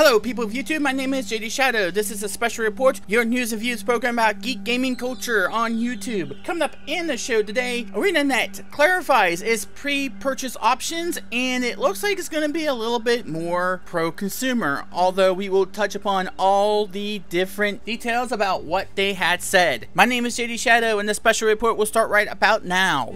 Hello people of YouTube, my name is JD Shadow. This is a special report, your news and views program about geek gaming culture on YouTube. Coming up in the show today, Arenanet clarifies its pre-purchase options, and it looks like it's going to be a little bit more pro-consumer, although we will touch upon all the different details about what they had said. My name is JD Shadow, and the special report will start right about now.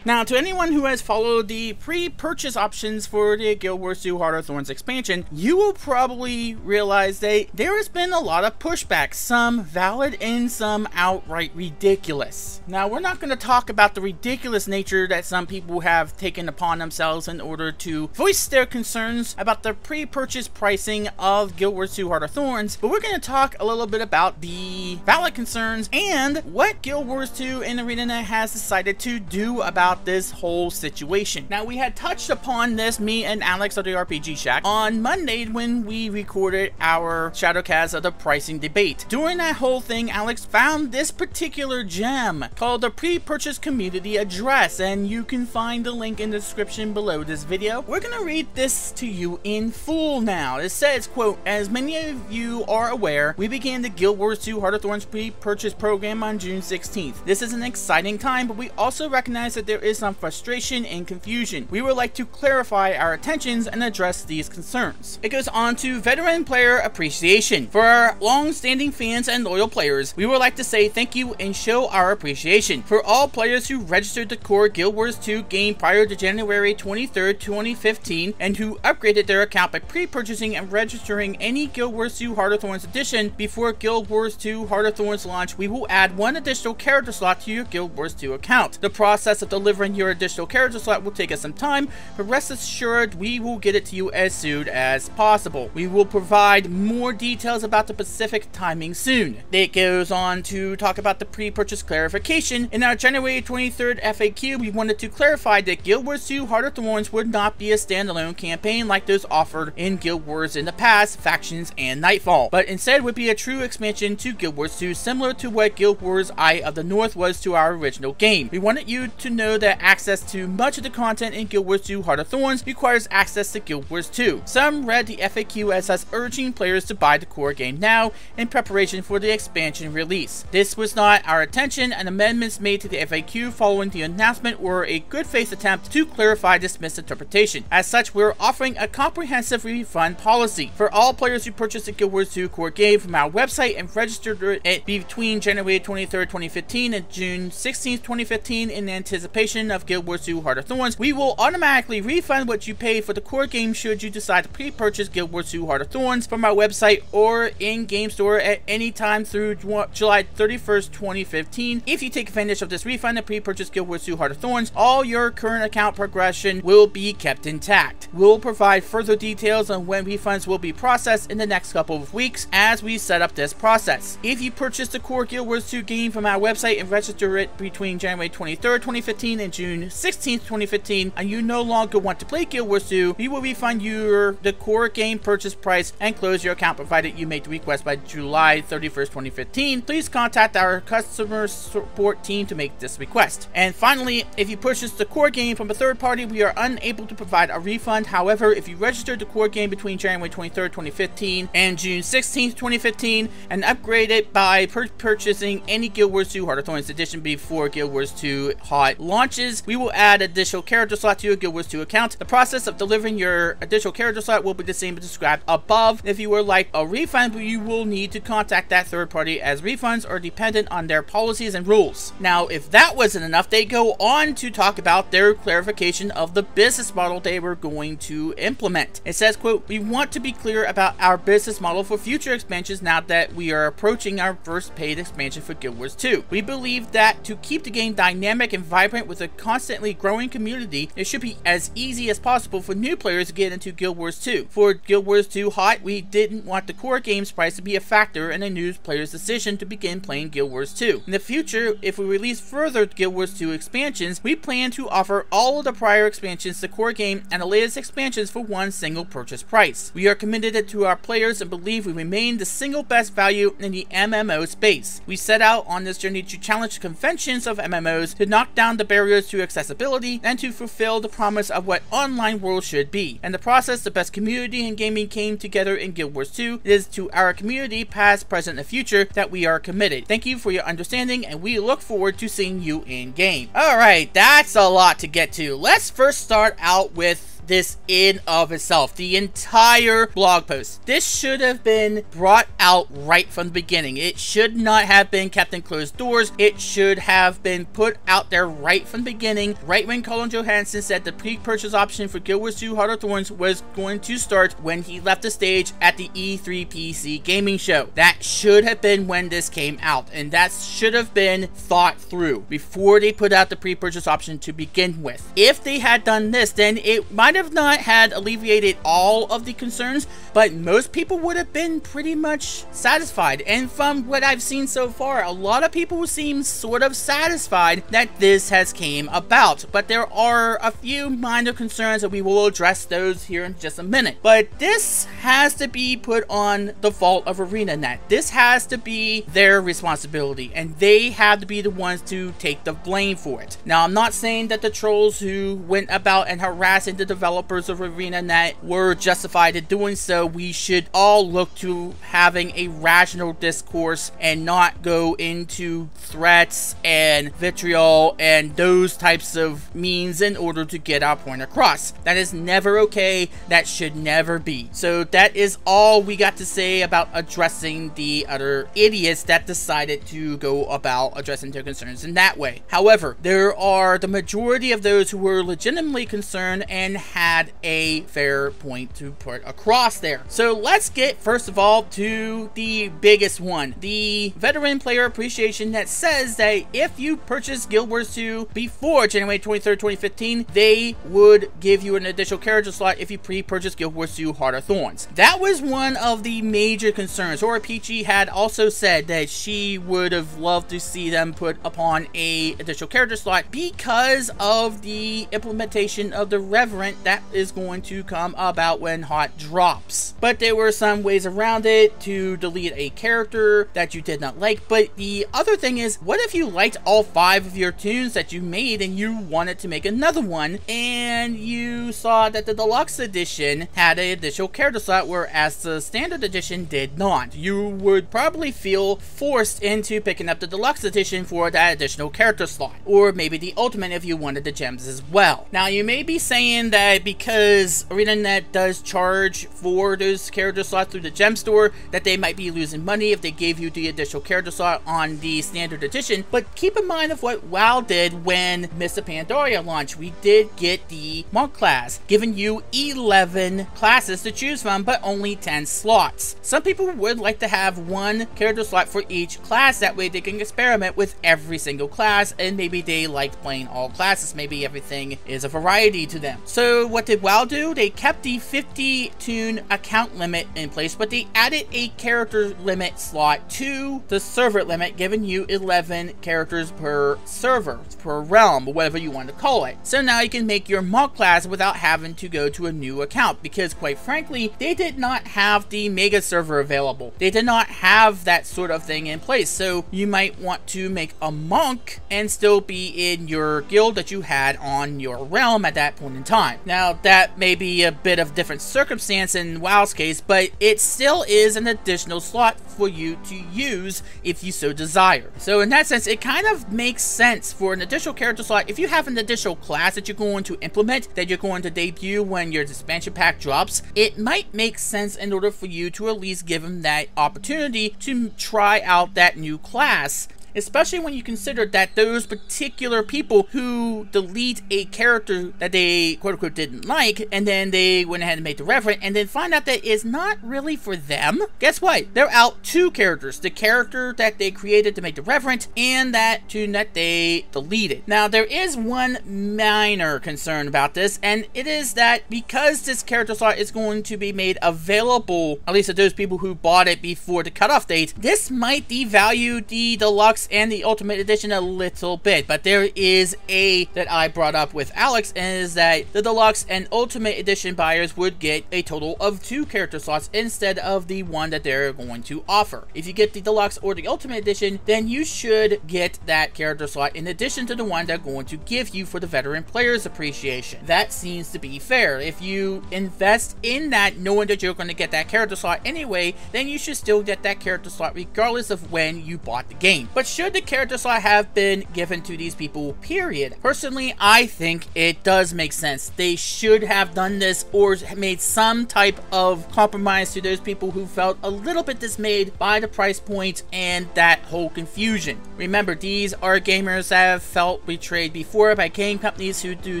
Now, to anyone who has followed the pre-purchase options for the Guild Wars 2 Heart of Thorns expansion, you will probably realize that there has been a lot of pushback, some valid and some outright ridiculous. Now, we're not going to talk about the ridiculous nature that some people have taken upon themselves in order to voice their concerns about the pre-purchase pricing of Guild Wars 2 Heart of Thorns, but we're going to talk a little bit about the valid concerns and what Guild Wars 2 and Arenanet has decided to do about this whole situation. Now, we had touched upon this, me and Alex of the RPG Shack, on Monday when we recorded our Shadowcast of the pricing debate. During that whole thing, Alex found this particular gem called the pre-purchase community address, and you can find the link in the description below this video. We're gonna read this to you in full now. It says, quote, "As many of you are aware, we began the Guild Wars 2 Heart of Thorns pre-purchase program on June 16th. This is an exciting time, but we also recognize that there is some frustration and confusion. We would like to clarify our intentions and address these concerns." It goes on to veteran player appreciation. For our long-standing fans and loyal players, we would like to say thank you and show our appreciation. For all players who registered the core Guild Wars 2 game prior to January 23rd, 2015, and who upgraded their account by pre-purchasing and registering any Guild Wars 2 Heart of Thorns edition before Guild Wars 2 Heart of Thorns launch, we will add one additional character slot to your Guild Wars 2 account. The process of delivering your additional character slot will take us some time, but rest assured we will get it to you as soon as possible. We will provide more details about the specific timing soon. It goes on to talk about the pre-purchase clarification. In our January 23rd FAQ, we wanted to clarify that Guild Wars 2 Heart of Thorns would not be a standalone campaign like those offered in Guild Wars in the past, Factions, and Nightfall, but instead would be a true expansion to Guild Wars 2, similar to what Guild Wars Eye of the North was to our original game. We wanted you to know that access to much of the content in Guild Wars 2 Heart of Thorns requires access to Guild Wars 2. Some read the FAQ as us urging players to buy the core game now in preparation for the expansion release. This was not our intention, and amendments made to the FAQ following the announcement were a good faith attempt to clarify this misinterpretation. As such, we're offering a comprehensive refund policy. For all players who purchased the Guild Wars 2 core game from our website and registered it between January 23rd, 2015 and June 16th, 2015 in anticipation of Guild Wars 2 Heart of Thorns, we will automatically refund what you paid for the core game should you decide to pre-purchase Guild Wars 2 Heart of Thorns from our website or in-game store at any time through July 31st, 2015. If you take advantage of this refund and pre-purchase Guild Wars 2 Heart of Thorns, all your current account progression will be kept intact. We'll provide further details on when refunds will be processed in the next couple of weeks as we set up this process. If you purchase the core Guild Wars 2 game from our website and register it between January 23rd, 2015 and June 16th, 2015, and you no longer want to play Guild Wars 2, we will refund you the core game purchase price and close your account provided you make the request by July 31st, 2015. Please contact our customer support team to make this request. And finally, if you purchase the core game from a third party, we are unable to provide a refund. However, if you registered the core game between January 23rd, 2015 and June 16th, 2015 and upgraded by purchasing any Guild Wars 2 Heart of Thorns edition before Guild Wars 2 Hot launches, we will add additional character slot to your Guild Wars 2 account. The process of delivering your additional character slot will be the same as described above. If you would like a refund, you will need to contact that third party, as refunds are dependent on their policies and rules. Now, if that wasn't enough, they go on to talk about their clarification of the business model they were going to implement. It says, quote, "We want to be clear about our business model for future expansions now that we are approaching our first paid expansion for Guild Wars 2. We believe that to keep the game dynamic and vibrant with a constantly growing community, it should be as easy as possible for new players to get into Guild Wars 2. For Guild Wars 2 Hot, we didn't want the core game's price to be a factor in a new player's decision to begin playing Guild Wars 2. In the future, if we release further Guild Wars 2 expansions, we plan to offer all of the prior expansions, the core game, and the latest expansions for one single purchase price. We are committed to our players and believe we remain the single best value in the MMO space. We set out on this journey to challenge the conventions of MMOs, to knock down the barriers barriers to accessibility and to fulfill the promise of what online world should be. In the process, the best community in gaming came together in Guild Wars 2. It is to our community, past, present, and future, that we are committed. Thank you for your understanding, and we look forward to seeing you in game. Alright, that's a lot to get to. Let's first start out with this in of itself, the entire blog post. This should have been brought out right from the beginning. It should not have been kept in closed doors. It should have been put out there right from the beginning, right when Colin Johansson said the pre-purchase option for Guild Wars 2 Heart of Thorns was going to start when he left the stage at the E3 PC gaming show. That should have been when this came out, and that should have been thought through before they put out the pre-purchase option to begin with. If they had done this, then it might have not had alleviated all of the concerns, but most people would have been pretty much satisfied. And from what I've seen so far, a lot of people seem sort of satisfied that this has came about. But there are a few minor concerns, and we will address those here in just a minute. But this has to be put on the fault of Arenanet. This has to be their responsibility, and they have to be the ones to take the blame for it. Now, I'm not saying that the trolls who went about and harassing the developers of Arenanet were justified in doing so. We should all look to having a rational discourse and not go into threats and vitriol and those types of means in order to get our point across. That is never okay. That should never be. So that is all we got to say about addressing the other idiots that decided to go about addressing their concerns in that way. However, there are the majority of those who were legitimately concerned and had a fair point to put across there. So let's get first of all to the biggest one, the veteran player appreciation, that says that if you purchase Guild Wars 2 before January 23rd, 2015, they would give you an additional character slot if you pre-purchase Guild Wars 2 Heart of Thorns. That was one of the major concerns. Or Peachy had also said that she would have loved to see them put upon a additional character slot because of the implementation of the Reverend that is going to come about when Hot drops. But there were some ways around it to delete a character that you did not like. But the other thing is, what if you liked all 5 of your tunes that you made and you wanted to make another one, and you saw that the deluxe edition had an additional character slot whereas the standard edition did not? You would probably feel forced into picking up the deluxe edition for that additional character slot, or maybe the ultimate if you wanted the gems as well. Now, you may be saying that because Arenanet does charge for those character slots through the gem store, that they might be losing money if they gave you the additional character slot on the standard edition. But keep in mind of what WoW did when Mists of Pandaria launched. We did get the monk class, giving you 11 classes to choose from, but only 10 slots. Some people would like to have 1 character slot for each class. That way they can experiment with every single class, and maybe they liked playing all classes. Maybe everything is a variety to them. So what did WoW do? They kept the 50 tune account limit in place, but they added a character limit slot to the server limit, giving you 11 characters per server, per realm, or whatever you want to call it. So now you can make your monk class without having to go to a new account, because quite frankly, they did not have the mega server available. They did not have that sort of thing in place. So you might want to make a monk and still be in your guild that you had on your realm at that point in time. Now, that may be a bit of different circumstance in WoW's case, but it still is an additional slot for you to use if you so desire. So in that sense, it kind of makes sense for an additional character slot. If you have an additional class that you're going to implement, that you're going to debut when your expansion pack drops, it might make sense in order for you to at least give them that opportunity to try out that new class. Especially when you consider that those particular people who delete a character that they quote-unquote didn't like, and then they went ahead and made the Reverend, and then find out that it's not really for them. Guess what? They're out 2 characters. The character that they created to make the Reverend, and that tune that they deleted. Now, there is one minor concern about this, and it is that because this character slot is going to be made available, at least to those people who bought it before the cutoff date, this might devalue the deluxe Deluxe and the Ultimate Edition a little bit, but there is a that I brought up with Alex, and is that the Deluxe and Ultimate Edition buyers would get a total of 2 character slots instead of the one that they're going to offer. If you get the Deluxe or the Ultimate Edition, then you should get that character slot in addition to the one they're going to give you for the veteran players appreciation. That seems to be fair. If you invest in that knowing that you're going to get that character slot anyway, then you should still get that character slot regardless of when you bought the game. But should the character slot have been given to these people, period? Personally, I think it does make sense. They should have done this or made some type of compromise to those people who felt a little bit dismayed by the price point and that whole confusion. Remember, these are gamers that have felt betrayed before by game companies who do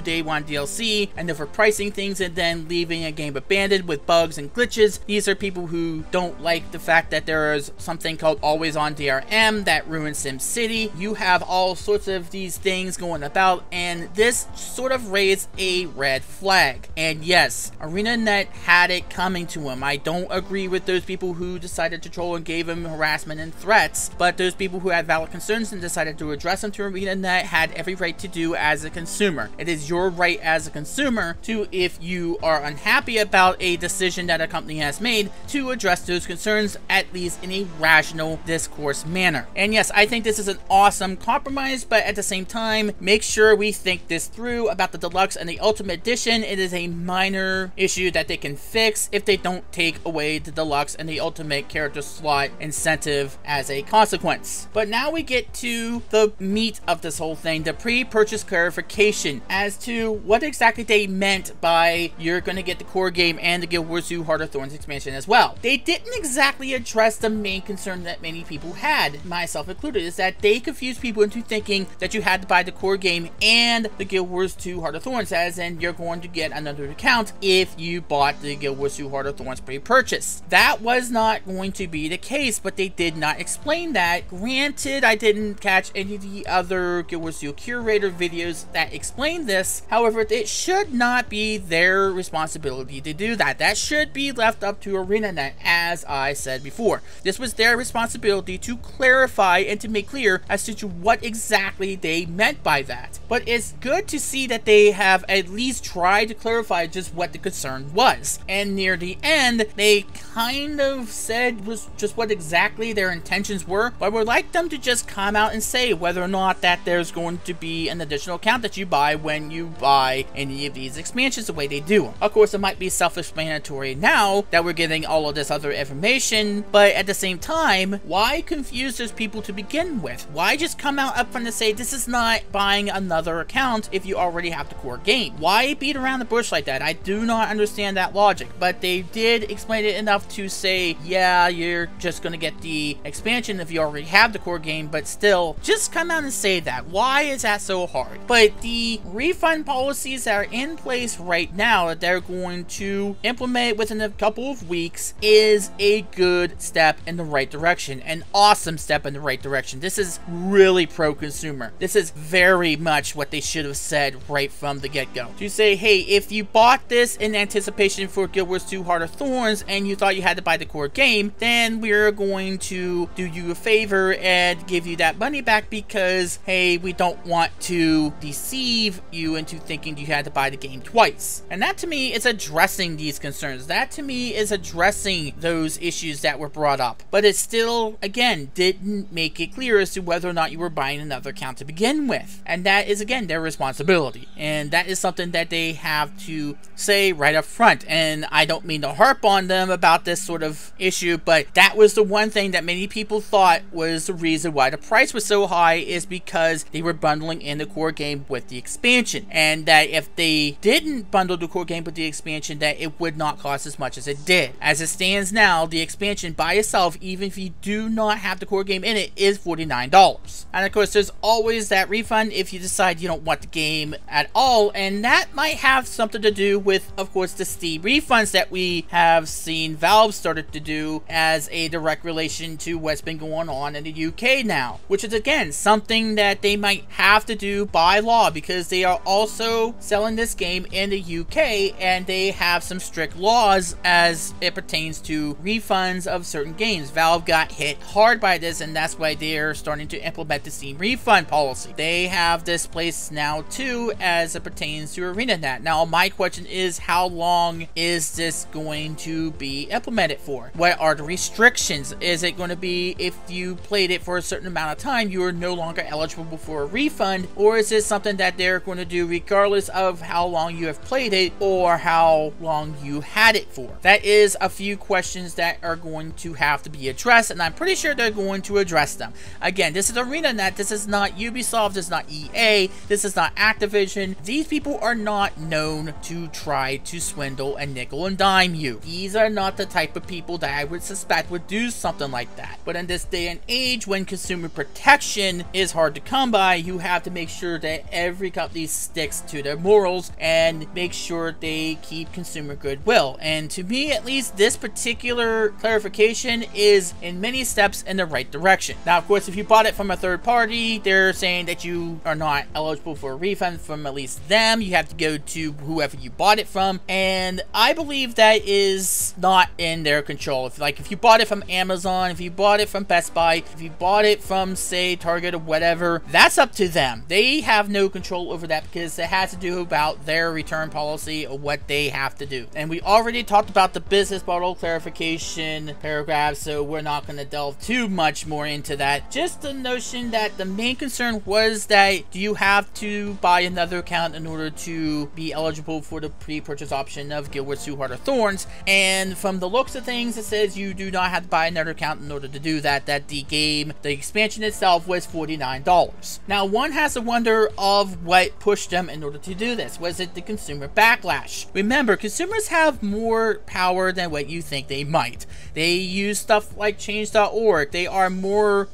day one DLC and overpricing things and then leaving a game abandoned with bugs and glitches. These are people who don't like the fact that there is something called always on DRM that ruins SimCity. You have all sorts of these things going about, and this sort of raised a red flag. And yes, Arenanet had it coming to him. I don't agree with those people who decided to troll and gave him harassment and threats, but those people who had valid concerns and decided to address them to Arenanet had every right to do as a consumer. It is your right as a consumer to, if you are unhappy about a decision that a company has made, to address those concerns at least in a rational discourse manner. And yes, I think this is an awesome compromise, but at the same time, make sure we think this through about the Deluxe and the Ultimate Edition. It is a minor issue that they can fix if they don't take away the Deluxe and the Ultimate character slot incentive as a consequence. But now we get to the meat of this whole thing, the pre-purchase clarification as to what exactly they meant by you're going to get the core game and the Guild Wars 2 Heart of Thorns expansion as well. They didn't exactly address the main concern that many people had, myself included, is that they confused people into thinking that you had to buy the core game and the Guild Wars 2 Heart of Thorns, as in you're going to get another account if you bought the Guild Wars 2 Heart of Thorns pre-purchase. That was not going to be the case, but they did not explain that. Granted, I didn't catch any of the other Guild Wars 2 curator videos that explained this. However, it should not be their responsibility to do that. That should be left up to Arenanet, as I said before. This was their responsibility to clarify and to make clear as to what exactly they meant by that. But it's good to see that they have at least tried to clarify just what the concern was. And near the end, they kind of said was just what exactly their intentions were, but I would like them to just come out and say whether or not that there's going to be an additional account that you buy when you buy any of these expansions the way they do. Of course, it might be self-explanatory now that we're getting all of this other information, but at the same time, why confuse those people to begin with? Why just come out up front and say this is not buying another account if you already have the core game? Why beat around the bush like that? I do not understand that logic, but they did explain it enough to say, yeah, you're just going to get the expansion if you already have the core game, but still, just come out and say that. Why is that so hard? But the refund policies that are in place right now that they're going to implement within a couple of weeks is a good step in the right direction, an awesome step in the right direction. This is really pro-consumer. This is very much what they should have said right from the get-go. To say, hey, if you bought this in anticipation for Guild Wars 2 Heart of Thorns and you thought you had to buy the core game, then we're going to do you a favor and give you that money back because, hey, we don't want to deceive you into thinking you had to buy the game twice. And that to me is addressing these concerns. That to me is addressing those issues that were brought up. But it still, again, didn't make it clear as to whether or not you were buying another account to begin with. And that is, again, their responsibility. And that is something that they have to say right up front. And I don't mean to harp on them about this sort of issue, but that was the one thing that many people thought was the reason why the price was so high, is because they were bundling in the core game with the expansion. And that if they didn't bundle the core game with the expansion, that it would not cost as much as it did. As it stands now, the expansion by itself, even if you do not have the core game in it, is $49. And of course, there's always that refund if you decide you don't want the game at all, and that might have something to do with, of course, the Steam refunds that we have seen Valve started to do as a direct relation to what's been going on in the UK now, which is, again, something that they might have to do by law because they are also selling this game in the UK and they have some strict laws as it pertains to refunds of certain games. Valve got hit hard by this, and that's why they they're starting to implement the Steam refund policy. They have this place now too as it pertains to Arenanet. Now my question is, how long is this going to be implemented for? What are the restrictions? Is it going to be if you played it for a certain amount of time, you are no longer eligible for a refund? Or is this something that they're going to do regardless of how long you have played it or how long you had it for? That is a few questions that are going to have to be addressed, and I'm pretty sure they're going to address them. Again, this is Arenanet. This is not Ubisoft. This is not EA. This is not Activision. These people are not known to try to swindle and nickel and dime you. These are not the type of people that I would suspect would do something like that. But in this day and age, when consumer protection is hard to come by, you have to make sure that every company sticks to their morals and make sure they keep consumer goodwill. And to me, at least, this particular clarification is in many steps in the right direction. Now, of course, if you bought it from a third party, they're saying that you are not eligible for a refund from at least them. You have to go to whoever you bought it from, and I believe that is not in their control. If you bought it from Amazon, if you bought it from Best Buy, if you bought it from, say, Target or whatever, that's up to them. They have no control over that because it has to do about their return policy or what they have to do. And we already talked about the business model clarification paragraph, so we're not going to delve too much more into that. Just the notion that the main concern was that, do you have to buy another account in order to be eligible for the pre-purchase option of Guild Wars 2 Heart of Thorns? And from the looks of things, it says you do not have to buy another account in order to do that, that the expansion itself was $49. Now, one has to wonder of what pushed them in order to do this. Was it the consumer backlash? Remember, consumers have more power than what you think they might. They use stuff like change.org. They are more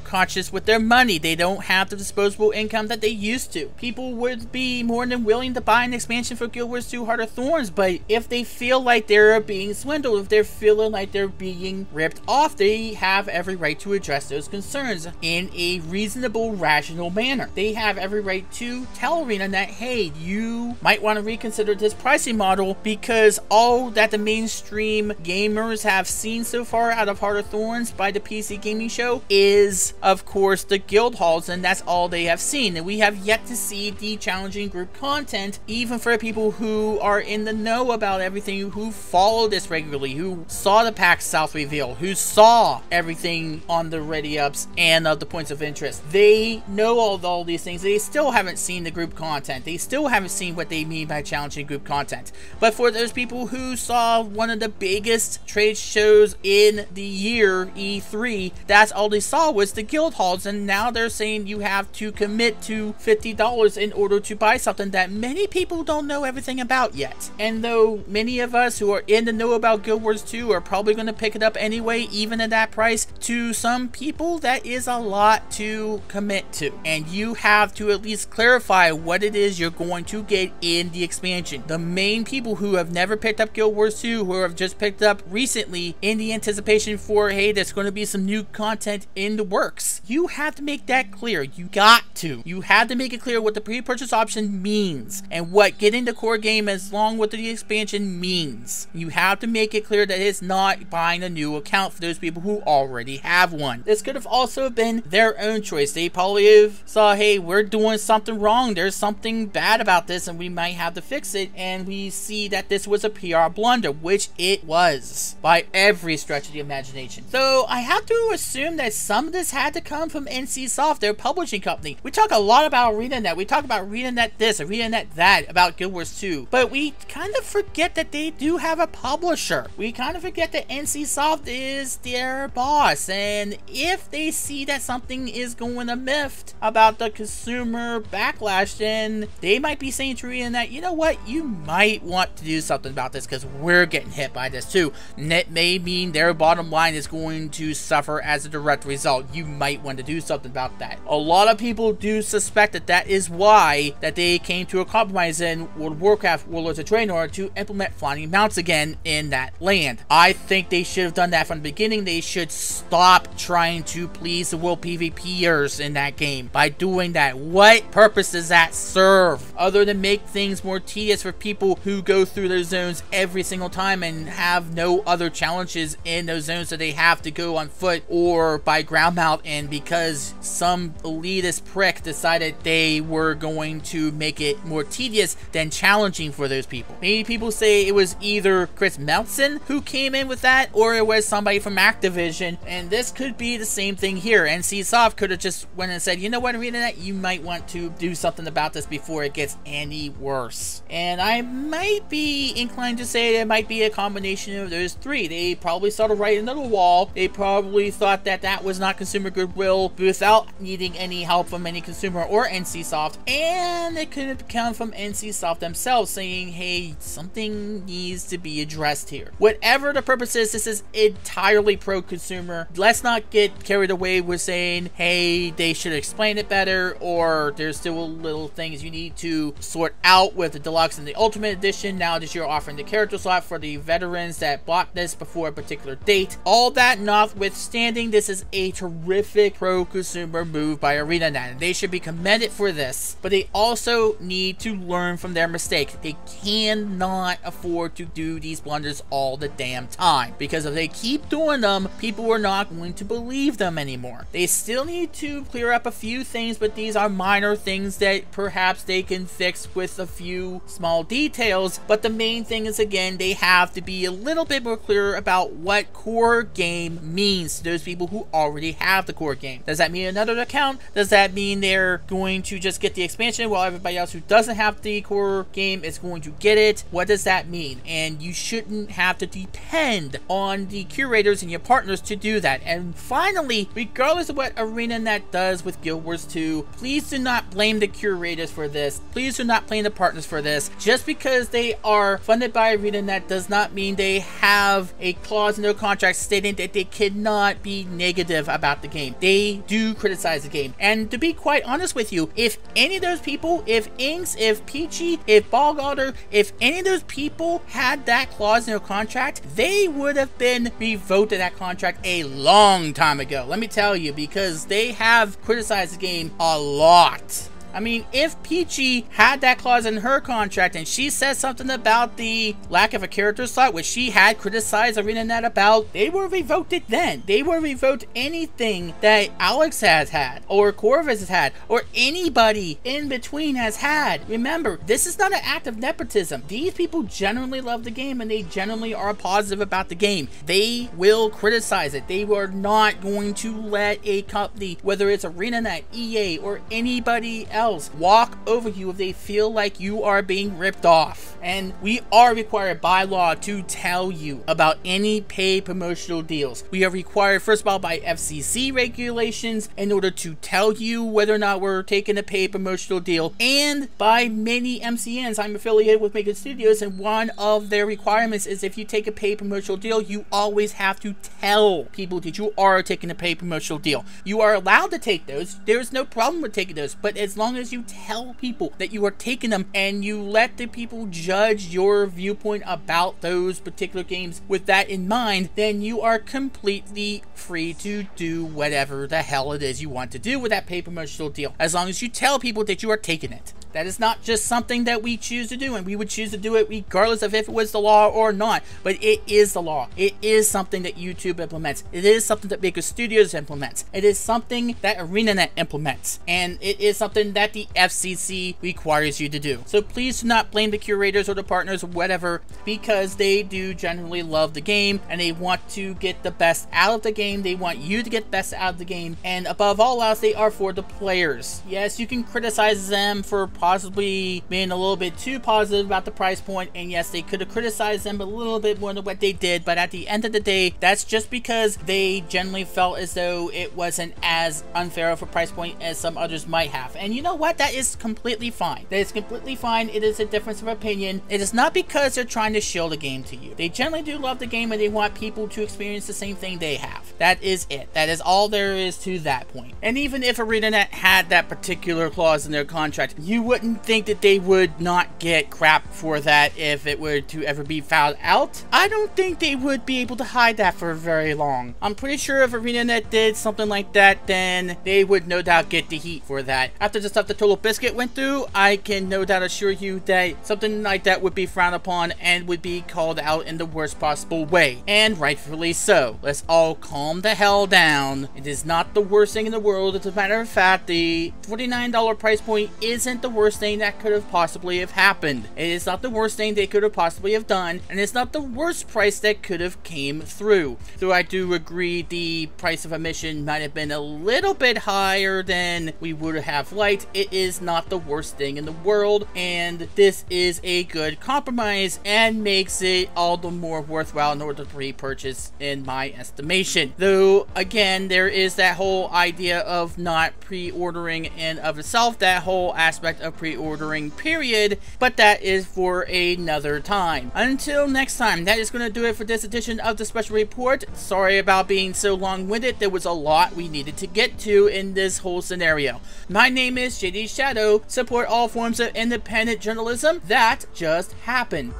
conscious with their money. They don't have the disposable income that they used to. People would be more than willing to buy an expansion for Guild Wars 2 Heart of Thorns, but if they feel like they're being swindled, if they're feeling like they're being ripped off, they have every right to address those concerns in a reasonable, rational manner. They have every right to tell Arenanet, hey, you might want to reconsider this pricing model because all that the mainstream gamers have seen so far out of Heart of Thorns by the PC gaming show is, of course, the guild halls, and that's all they have seen. And we have yet to see the challenging group content, even for people who are in the know about everything, who follow this regularly, who saw the PAX South reveal, who saw everything on the ready ups and the points of interest. They know all these things. They still haven't seen the group content. They still haven't seen what they mean by challenging group content. But for those people who saw one of the biggest trade shows in the year, E3, that's all they saw was the guild halls, and now they're saying you have to commit to $50 in order to buy something that many people don't know everything about yet. And though many of us who are in the know about Guild Wars 2 are probably going to pick it up anyway, even at that price, to some people that is a lot to commit to. And you have to at least clarify what it is you're going to get in the expansion. The main people who have never picked up Guild Wars 2, who have just picked up recently in the anticipation for, hey, there's going to be some new content in the works. You have to make that clear. You got to. You have to make it clear what the pre-purchase option means and what getting the core game as long with the expansion means. You have to make it clear that it's not buying a new account for those people who already have one. This could have also been their own choice. They probably have saw, hey, we're doing something wrong. There's something bad about this and we might have to fix it. And we see that this was a PR blunder, which it was by every stretch of the imagination. So I have to assume that some of this had to come from NCSoft, their publishing company. We talk a lot about Arenanet. We talk about Arenanet this, Arenanet that, about Guild Wars 2. But we kind of forget that they do have a publisher. We kind of forget that NCSoft is their boss. And if they see that something is going amiss about the consumer backlash, then they might be saying to Arenanet, you know what, you might want to do something about this because we're getting hit by this too. And it may mean their bottom line is going to suffer as a direct result. You might want to do something about that. A lot of people do suspect that that is why that they came to a compromise in World of Warcraft Warlords of Draenor to implement flying mounts again in that land. I think they should have done that from the beginning. They should stop trying to please the world PvPers in that game by doing that. What purpose does that serve other than make things more tedious for people who go through those zones every single time and have no other challenges in those zones that they have to go on foot or by ground mount in because some elitist prick decided they were going to make it more tedious than challenging for those people. Many people say it was either Chris Meltson who came in with that, or it was somebody from Activision, and this could be the same thing here. NCSoft could have just went and said, you know what, Arenanet, you might want to do something about this before it gets any worse. And I might be inclined to say it might be a combination of those three. They probably saw the writing on the wall. They probably thought that that was not consumer goodwill without needing any help from any consumer or NCSoft, and it could have come from NCSoft themselves saying, hey, something needs to be addressed here. Whatever the purpose is, this is entirely pro-consumer. Let's not get carried away with saying, hey, they should explain it better, or there's still little things you need to sort out with the Deluxe and the Ultimate Edition now that you're offering the character slot for the veterans that bought this before a particular date. All that notwithstanding, this is a terrific pro-consumer move by Arenanet, and they should be commended for this, but they also need to learn from their mistakes. They cannot afford to do these blunders all the damn time, because if they keep doing them, people are not going to believe them anymore. They still need to clear up a few things, but these are minor things that perhaps they can fix with a few small details. But the main thing is, again, they have to be a little bit more clear about what core game means to those people who already have the core game. Does that mean another account? Does that mean they're going to just get the expansion while everybody else who doesn't have the core game is going to get it? What does that mean? And you shouldn't have to depend on the curators and your partners to do that. And finally, regardless of what Arenanet does with Guild Wars 2, please do not blame the curators for this. Please do not blame the partners for this. Just because they are funded by Arenanet does not mean they have a clause in their contract stating that they cannot be negative about the game. They do criticize the game. And to be quite honest with you, if any of those people, if Inks, if Peachy, if Ballgarter, if any of those people had that clause in their contract, they would have been revoked of that contract a long time ago. Let me tell you, because they have criticized the game a lot. I mean, if Peachy had that clause in her contract and she said something about the lack of a character slot, which she had criticized Arenanet about, they were revoked it then. They were revoked anything that Alex has had, or Corvus has had, or anybody in between has had. Remember, this is not an act of nepotism. These people generally love the game and they generally are positive about the game. They will criticize it. They are not going to let a company, whether it's Arenanet, EA, or anybody else, walk over you if they feel like you are being ripped off. And we are required by law to tell you about any paid promotional deals. We are required, first of all, by FCC regulations in order to tell you whether or not we're taking a paid promotional deal, and by many MCNs. I'm affiliated with Maker Studios, and one of their requirements is if you take a paid promotional deal, you always have to tell people that you are taking a paid promotional deal. You are allowed to take those. There's no problem with taking those, but as long as you tell people that you are taking them and you let the people judge your viewpoint about those particular games with that in mind, then you are completely free to do whatever the hell it is you want to do with that paid promotional deal, as long as you tell people that you are taking it. That is not just something that we choose to do, and we would choose to do it regardless of if it was the law or not, but it is the law. It is something that YouTube implements. It is something that Maker Studios implements. It is something that Arenanet implements, and it is something that the FCC requires you to do. So please do not blame the curators or the partners or whatever, because they do generally love the game and they want to get the best out of the game. They want you to get the best out of the game, and above all else, they are for the players. Yes, you can criticize them for possibly being a little bit too positive about the price point, and yes, they could have criticized them a little bit more than what they did, but at the end of the day, that's just because they generally felt as though it wasn't as unfair of a price point as some others might have. And you know what? That is completely fine. That is completely fine. It is a difference of opinion. It is not because they're trying to shill the game to you. They generally do love the game and they want people to experience the same thing they have. That is it. That is all there is to that point. And even if Arenanet had that particular clause in their contract, you wouldn't think that they would not get crap for that if it were to ever be found out. I don't think they would be able to hide that for very long. I'm pretty sure if Arenanet did something like that, then they would no doubt get the heat for that. After the stuff that Total Biscuit went through, I can no doubt assure you that something like that would be frowned upon and would be called out in the worst possible way. And rightfully so. Let's all calm calm the hell down. It is not the worst thing in the world. As a matter of fact, the $49 price point isn't the worst thing that could have possibly have happened. It is not the worst thing they could have possibly have done, and it's not the worst price that could have came through. Though I do agree the price of admission might have been a little bit higher than we would have liked. It is not the worst thing in the world, and this is a good compromise and makes it all the more worthwhile in order to pre-purchase in my estimation. Though again, there is that whole idea of not pre-ordering in of itself, that whole aspect of pre-ordering period, but that is for another time. Until next time, that is going to do it for this edition of the special report. Sorry about being so long-winded. There was a lot we needed to get to in this whole scenario. My name is JD Shadow. Support all forms of independent journalism that just happened.